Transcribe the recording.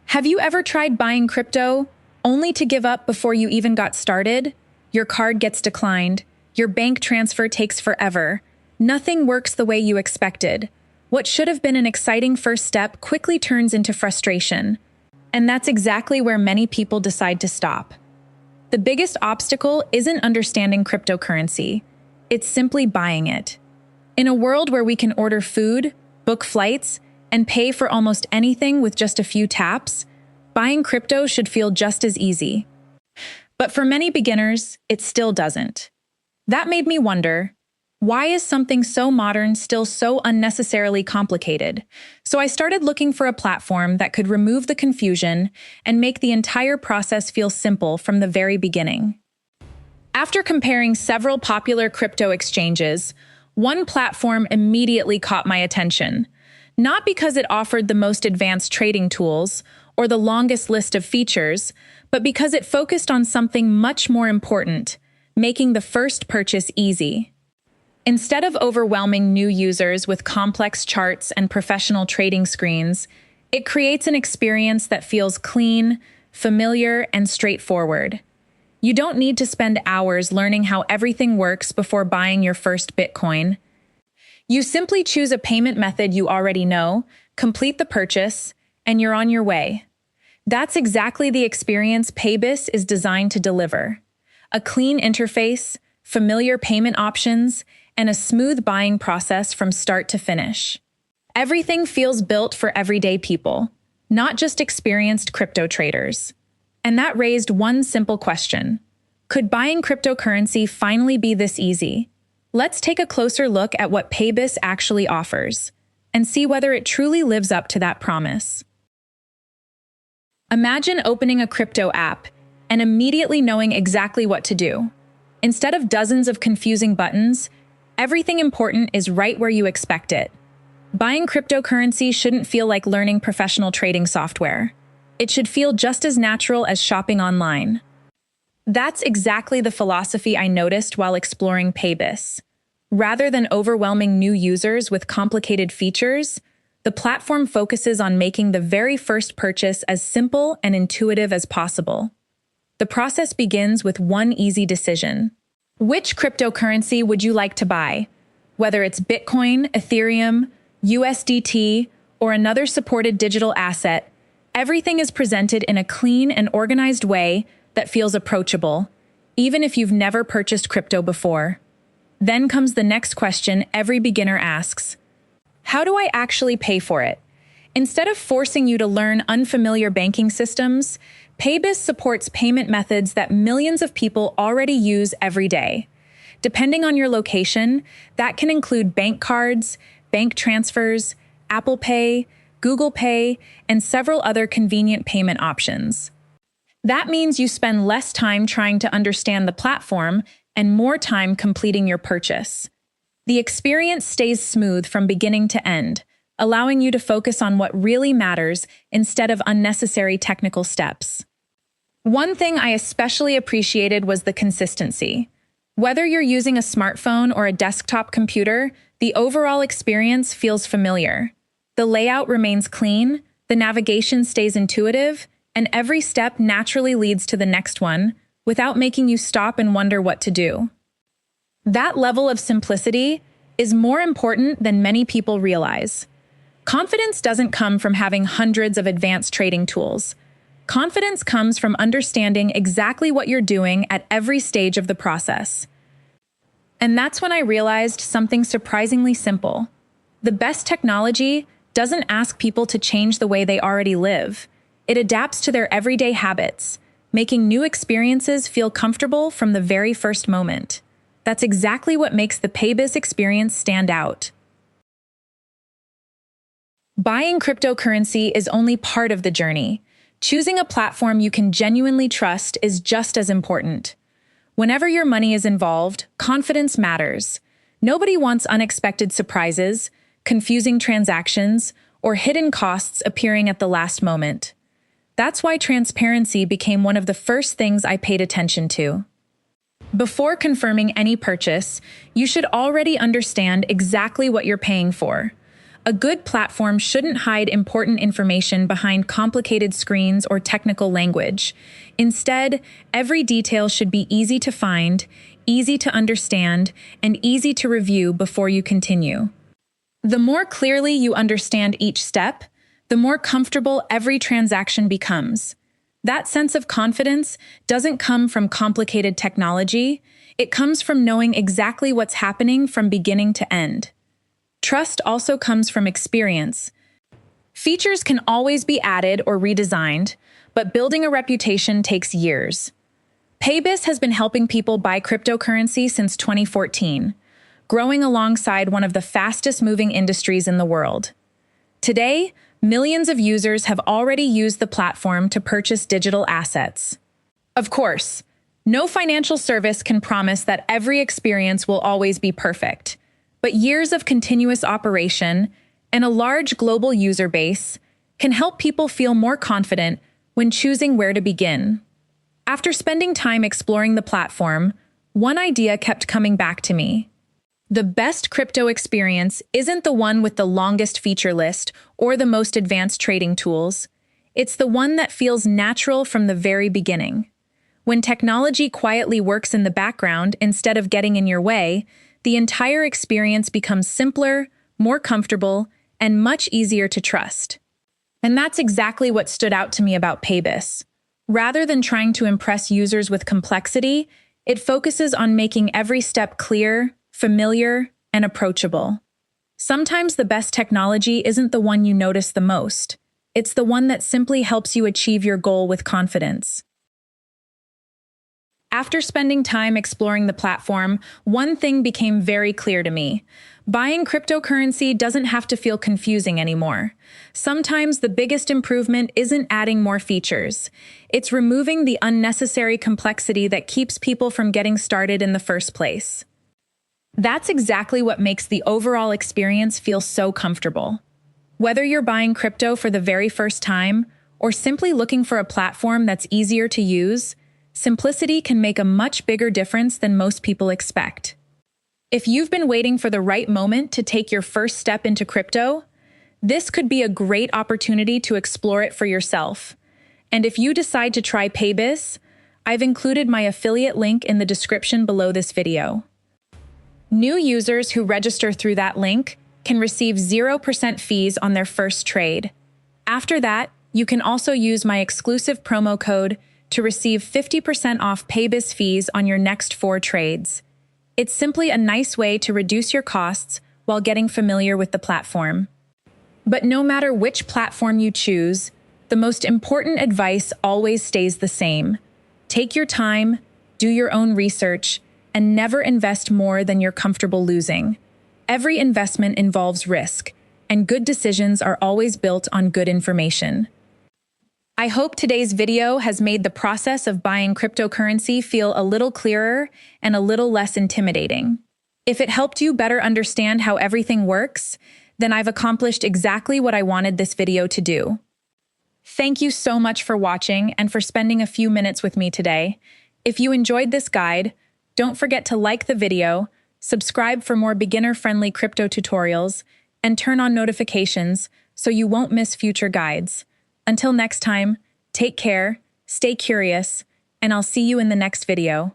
Have you ever tried buying crypto only to give up before you even got started? Your card gets declined. Your bank transfer takes forever. Nothing works the way you expected. What should have been an exciting first step quickly turns into frustration. And that's exactly where many people decide to stop. The biggest obstacle isn't understanding cryptocurrency. It's simply buying it. In a world where we can order food, book flights, and pay for almost anything with just a few taps, buying crypto should feel just as easy. But for many beginners, it still doesn't. That made me wonder, why is something so modern still so unnecessarily complicated? So I started looking for a platform that could remove the confusion and make the entire process feel simple from the very beginning. After comparing several popular crypto exchanges, one platform immediately caught my attention. Not because it offered the most advanced trading tools or the longest list of features, but because it focused on something much more important, making the first purchase easy. Instead of overwhelming new users with complex charts and professional trading screens, it creates an experience that feels clean, familiar, and straightforward. You don't need to spend hours learning how everything works before buying your first Bitcoin. You simply choose a payment method you already know, complete the purchase, and you're on your way. That's exactly the experience Paybis is designed to deliver. A clean interface, familiar payment options, and a smooth buying process from start to finish. Everything feels built for everyday people, not just experienced crypto traders. And that raised one simple question. Could buying cryptocurrency finally be this easy? Let's take a closer look at what Paybis actually offers and see whether it truly lives up to that promise. Imagine opening a crypto app and immediately knowing exactly what to do. Instead of dozens of confusing buttons, everything important is right where you expect it. Buying cryptocurrency shouldn't feel like learning professional trading software. It should feel just as natural as shopping online. That's exactly the philosophy I noticed while exploring Paybis. Rather than overwhelming new users with complicated features, the platform focuses on making the very first purchase as simple and intuitive as possible. The process begins with one easy decision. Which cryptocurrency would you like to buy? Whether it's Bitcoin, Ethereum, USDT, or another supported digital asset, everything is presented in a clean and organized way that feels approachable, even if you've never purchased crypto before. Then comes the next question every beginner asks. How do I actually pay for it? Instead of forcing you to learn unfamiliar banking systems, Paybis supports payment methods that millions of people already use every day. Depending on your location, that can include bank cards, bank transfers, Apple Pay, Google Pay, and several other convenient payment options. That means you spend less time trying to understand the platform and more time completing your purchase. The experience stays smooth from beginning to end, allowing you to focus on what really matters instead of unnecessary technical steps. One thing I especially appreciated was the consistency. Whether you're using a smartphone or a desktop computer, the overall experience feels familiar. The layout remains clean, the navigation stays intuitive, and every step naturally leads to the next one without making you stop and wonder what to do. That level of simplicity is more important than many people realize. Confidence doesn't come from having hundreds of advanced trading tools. Confidence comes from understanding exactly what you're doing at every stage of the process. And that's when I realized something surprisingly simple. The best technology doesn't ask people to change the way they already live. It adapts to their everyday habits, making new experiences feel comfortable from the very first moment. That's exactly what makes the Paybis experience stand out. Buying cryptocurrency is only part of the journey. Choosing a platform you can genuinely trust is just as important. Whenever your money is involved, confidence matters. Nobody wants unexpected surprises, confusing transactions, or hidden costs appearing at the last moment. That's why transparency became one of the first things I paid attention to. Before confirming any purchase, you should already understand exactly what you're paying for. A good platform shouldn't hide important information behind complicated screens or technical language. Instead, every detail should be easy to find, easy to understand, and easy to review before you continue. The more clearly you understand each step, the more comfortable every transaction becomes. That sense of confidence doesn't come from complicated technology, it comes from knowing exactly what's happening from beginning to end. Trust also comes from experience. Features can always be added or redesigned, but building a reputation takes years. Paybis has been helping people buy cryptocurrency since 2014, growing alongside one of the fastest-moving industries in the world. Today, millions of users have already used the platform to purchase digital assets. Of course, no financial service can promise that every experience will always be perfect, but years of continuous operation and a large global user base can help people feel more confident when choosing where to begin. After spending time exploring the platform, one idea kept coming back to me. The best crypto experience isn't the one with the longest feature list or the most advanced trading tools. It's the one that feels natural from the very beginning. When technology quietly works in the background instead of getting in your way, the entire experience becomes simpler, more comfortable, and much easier to trust. And that's exactly what stood out to me about Paybis. Rather than trying to impress users with complexity, it focuses on making every step clear, familiar, and approachable. Sometimes the best technology isn't the one you notice the most. It's the one that simply helps you achieve your goal with confidence. After spending time exploring the platform, one thing became very clear to me. Buying cryptocurrency doesn't have to feel confusing anymore. Sometimes the biggest improvement isn't adding more features. It's removing the unnecessary complexity that keeps people from getting started in the first place. That's exactly what makes the overall experience feel so comfortable. Whether you're buying crypto for the very first time or simply looking for a platform that's easier to use, simplicity can make a much bigger difference than most people expect. If you've been waiting for the right moment to take your first step into crypto, this could be a great opportunity to explore it for yourself. And if you decide to try Paybiz, I've included my affiliate link in the description below this video. New users who register through that link can receive 0% fees on their first trade. After that, you can also use my exclusive promo code to receive 50% off Paybiz fees on your next 4 trades. It's simply a nice way to reduce your costs while getting familiar with the platform. But no matter which platform you choose, the most important advice always stays the same. Take your time, do your own research, and never invest more than you're comfortable losing. Every investment involves risk, and good decisions are always built on good information. I hope today's video has made the process of buying cryptocurrency feel a little clearer and a little less intimidating. If it helped you better understand how everything works, then I've accomplished exactly what I wanted this video to do. Thank you so much for watching and for spending a few minutes with me today. If you enjoyed this guide, don't forget to like the video, subscribe for more beginner-friendly crypto tutorials, and turn on notifications so you won't miss future guides. Until next time, take care, stay curious, and I'll see you in the next video.